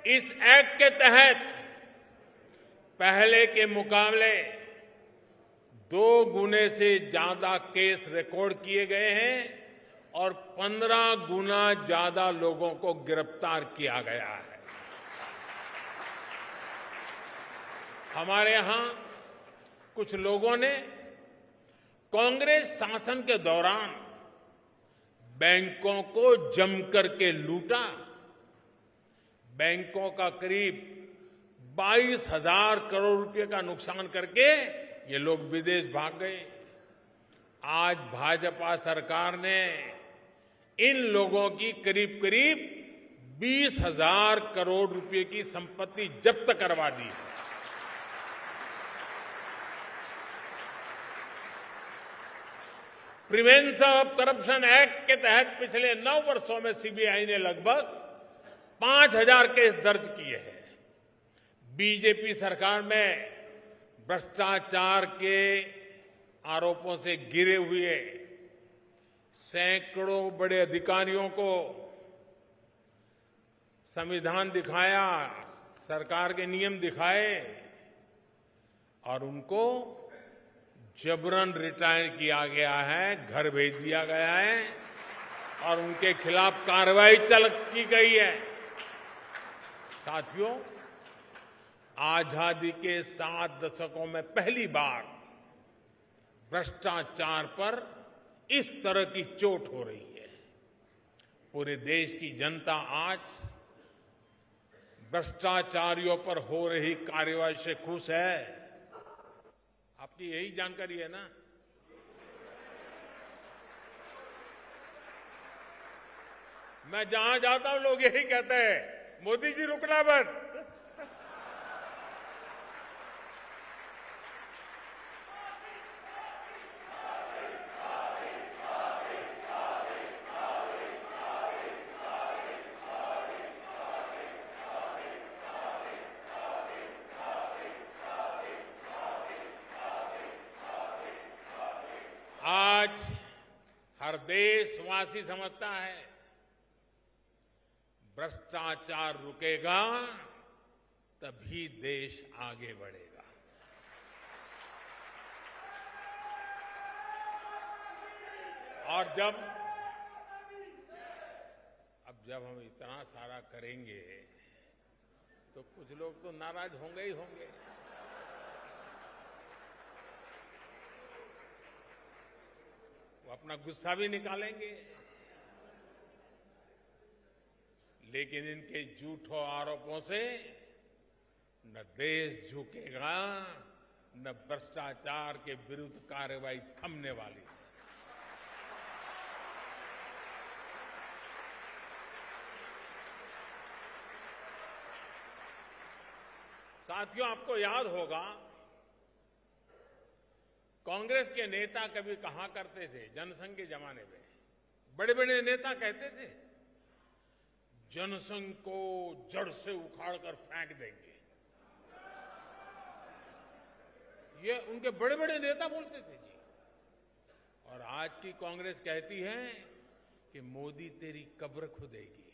इस एक्ट के तहत पहले के मुकाबले 2 गुने से ज्यादा केस रिकॉर्ड किए गए हैं और 15 गुना ज्यादा लोगों को गिरफ्तार किया गया है। हमारे यहां कुछ लोगों ने कांग्रेस शासन के दौरान बैंकों को जमकर के लूटा। बैंकों का करीब 22,000 करोड़ रुपए का नुकसान करके ये लोग विदेश भाग गए। आज भाजपा सरकार ने इन लोगों की करीब करीब 20,000 करोड़ रुपए की संपत्ति जब्त करवा दी है। प्रिवेंशन ऑफ करप्शन एक्ट के तहत पिछले 9 वर्षों में सीबीआई ने लगभग 5,000 केस दर्ज किए हैं। बीजेपी सरकार में भ्रष्टाचार के आरोपों से घिरे हुए सैकड़ों बड़े अधिकारियों को संविधान दिखाया, सरकार के नियम दिखाए और उनको जबरन रिटायर किया गया है, घर भेज दिया गया है और उनके खिलाफ कार्रवाई की गई है। साथियों, आजादी के 7 दशकों में पहली बार भ्रष्टाचार पर इस तरह की चोट हो रही है। पूरे देश की जनता आज भ्रष्टाचारियों पर हो रही कार्रवाई से खुश है। आपकी यही जानकारी है ना? मैं जहां जाता हूं लोग यही कहते हैं, मोदी जी रुकना मत। आज हर देशवासी समझता है भ्रष्टाचार रुकेगा तभी देश आगे बढ़ेगा। और जब हम इतना सारा करेंगे तो कुछ लोग तो नाराज होंगे ही होंगे। वो अपना गुस्सा भी निकालेंगे, लेकिन इनके झूठों आरोपों से न देश झुकेगा, न भ्रष्टाचार के विरुद्ध कार्रवाई थमने वाली है। साथियों, आपको याद होगा कांग्रेस के नेता कभी कहा करते थे, जनसंघ के जमाने में बड़े बड़े नेता कहते थे जनसंघ को जड़ से उखाड़कर फेंक देंगे। ये उनके बड़े बड़े नेता बोलते थे जी। और आज की कांग्रेस कहती है कि मोदी तेरी कब्र खुदेगी।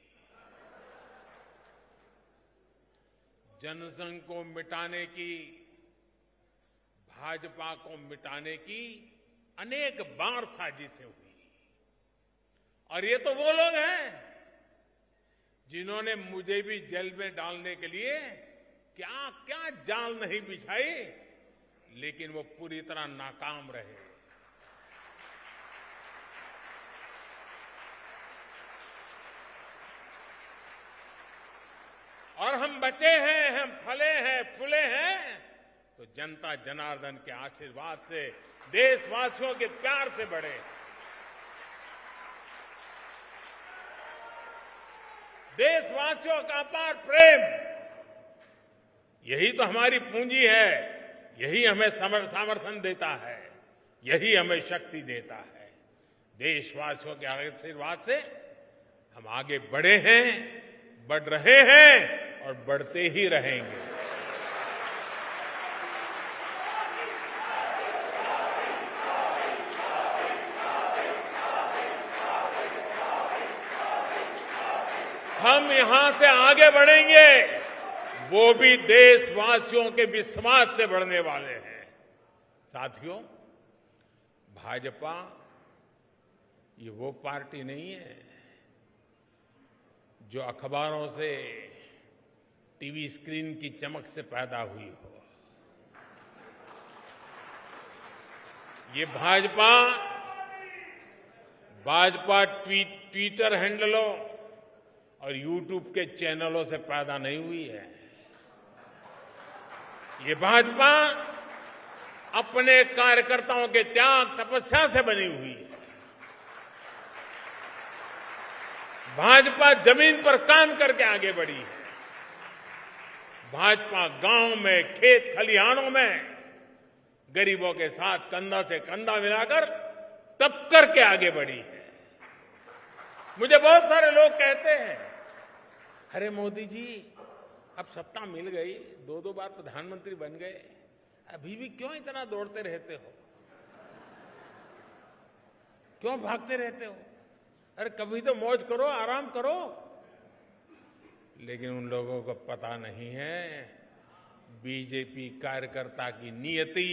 जनसंघ को मिटाने की, भाजपा को मिटाने की अनेक बार साजिशें हुई और ये तो वो लोग हैं जिन्होंने मुझे भी जेल में डालने के लिए क्या क्या जाल नहीं बिछाई, लेकिन वो पूरी तरह नाकाम रहे। और हम बचे हैं, हम फले हैं, फूले हैं तो जनता जनार्दन के आशीर्वाद से, देशवासियों के प्यार से बढ़े। देशवासियों का अपार प्रेम, यही तो हमारी पूंजी है, यही हमें समर्थन देता है, यही हमें शक्ति देता है। देशवासियों के आशीर्वाद से हम आगे बढ़े हैं, बढ़ रहे हैं और बढ़ते ही रहेंगे। हम यहां से आगे बढ़ेंगे वो भी देशवासियों के विश्वास से बढ़ने वाले हैं। साथियों, भाजपा ये वो पार्टी नहीं है जो अखबारों से, टीवी स्क्रीन की चमक से पैदा हुई हो। ये भाजपा ट्विटर हैंडलों और यूट्यूब के चैनलों से पैदा नहीं हुई है। ये भाजपा अपने कार्यकर्ताओं के त्याग तपस्या से बनी हुई है। भाजपा जमीन पर काम करके आगे बढ़ी है। भाजपा गांव में, खेत खलिहानों में गरीबों के साथ कंधा से कंधा मिलाकर तप करके आगे बढ़ी है। मुझे बहुत सारे लोग कहते हैं, अरे मोदी जी अब सत्ता मिल गई, 2 बार प्रधानमंत्री बन गए, अभी भी क्यों इतना दौड़ते रहते हो, क्यों भागते रहते हो? अरे कभी तो मौज करो, आराम करो। लेकिन उन लोगों को पता नहीं है, बीजेपी कार्यकर्ता की नियति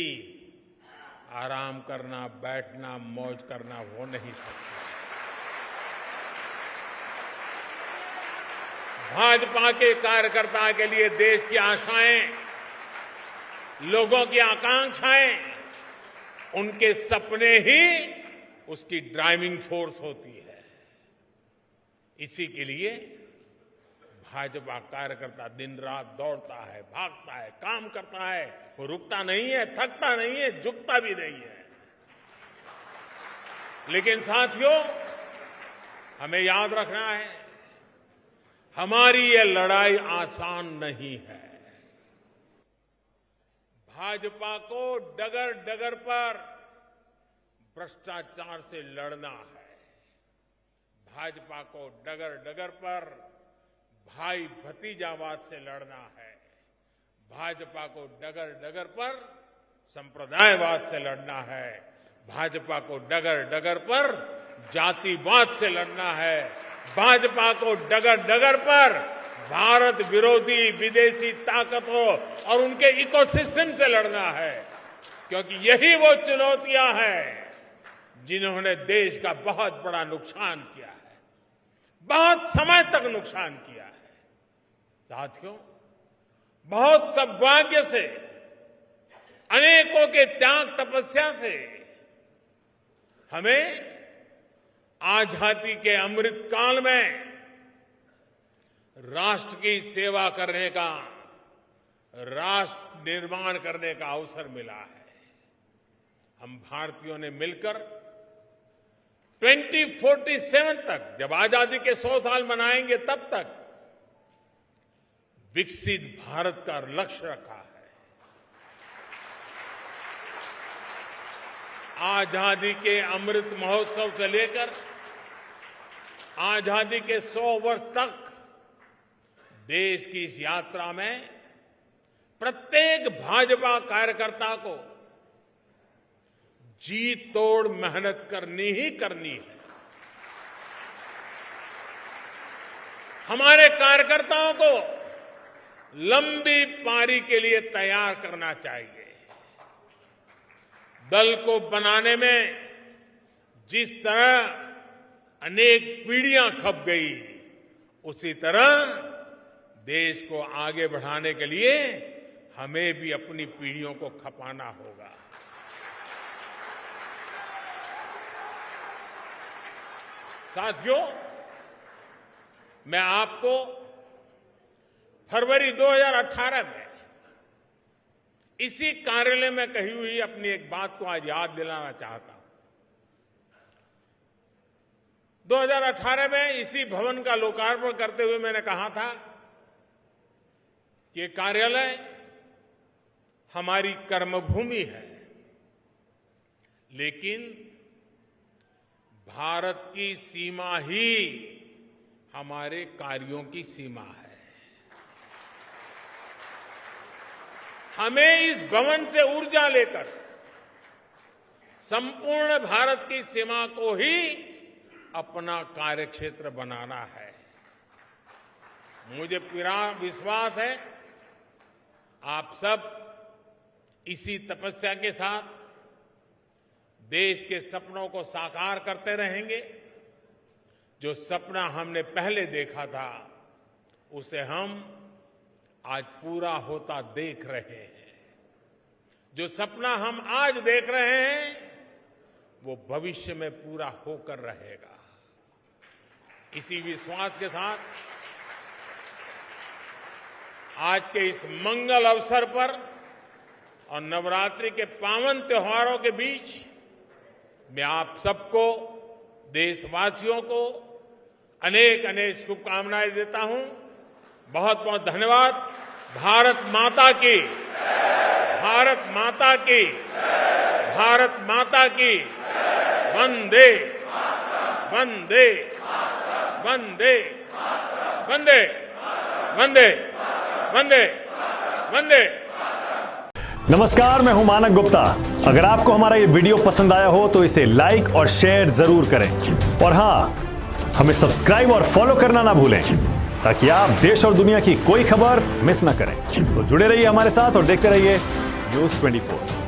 आराम करना, बैठना, मौज करना हो नहीं सकती। भाजपा के कार्यकर्ता के लिए देश की आशाएं, लोगों की आकांक्षाएं, उनके सपने ही उसकी ड्राइविंग फोर्स होती है। इसी के लिए भाजपा कार्यकर्ता दिन रात दौड़ता है, भागता है, काम करता है। वो रुकता नहीं है, थकता नहीं है, झुकता भी नहीं है। लेकिन साथियों, हमें याद रखना है, हमारी ये लड़ाई आसान नहीं है। भाजपा को डगर डगर पर भ्रष्टाचार से लड़ना है। भाजपा को डगर डगर पर भाई भतीजावाद से लड़ना है। भाजपा को डगर डगर पर संप्रदायवाद से लड़ना है। भाजपा को डगर डगर पर जातिवाद से लड़ना है। भाजपा को डगर डगर पर भारत विरोधी विदेशी ताकतों और उनके इकोसिस्टम से लड़ना है, क्योंकि यही वो चुनौतियां हैं जिन्होंने देश का बहुत बड़ा नुकसान किया है, बहुत समय तक नुकसान किया है। साथियों, बहुत सौभाग्य से, अनेकों के त्याग तपस्या से हमें आजादी के अमृत काल में राष्ट्र की सेवा करने का, राष्ट्र निर्माण करने का अवसर मिला है। हम भारतीयों ने मिलकर 2047 तक, जब आजादी के 100 साल मनाएंगे, तब तक विकसित भारत का लक्ष्य रखा है। आजादी के अमृत महोत्सव से लेकर आजादी के 100 वर्ष तक देश की इस यात्रा में प्रत्येक भाजपा कार्यकर्ता को जी तोड़ मेहनत करनी ही करनी है। हमारे कार्यकर्ताओं को लंबी पारी के लिए तैयार करना चाहिए। दल को बनाने में जिस तरह अनेक पीढ़ियां खप गई, उसी तरह देश को आगे बढ़ाने के लिए हमें भी अपनी पीढ़ियों को खपाना होगा। साथियों, मैं आपको फरवरी 2018 में इसी कार्यालय में कही हुई अपनी एक बात को आज याद दिलाना चाहता हूं। 2018 में इसी भवन का लोकार्पण करते हुए मैंने कहा था कि कार्यालय हमारी कर्मभूमि है, लेकिन भारत की सीमा ही हमारे कार्यों की सीमा है। हमें इस भवन से ऊर्जा लेकर संपूर्ण भारत की सीमा को ही अपना कार्यक्षेत्र बनाना है। मुझे पूरा विश्वास है आप सब इसी तपस्या के साथ देश के सपनों को साकार करते रहेंगे। जो सपना हमने पहले देखा था उसे हम आज पूरा होता देख रहे हैं। जो सपना हम आज देख रहे हैं वो भविष्य में पूरा होकर रहेगा। इसी विश्वास के साथ आज के इस मंगल अवसर पर और नवरात्रि के पावन त्योहारों के बीच मैं आप सबको, देशवासियों को अनेक अनेक शुभकामनाएं देता हूं। बहुत बहुत धन्यवाद। भारत माता की, भारत माता की, भारत माता की। वंदे वंदे वंदे वंदे वंदे वंदे वंदे। नमस्कार, मैं हूं मानक गुप्ता। अगर आपको हमारा ये वीडियो पसंद आया हो तो इसे लाइक और शेयर जरूर करें और हां, हमें सब्सक्राइब और फॉलो करना ना भूलें ताकि आप देश और दुनिया की कोई खबर मिस ना करें। तो जुड़े रहिए हमारे साथ और देखते रहिए News 24।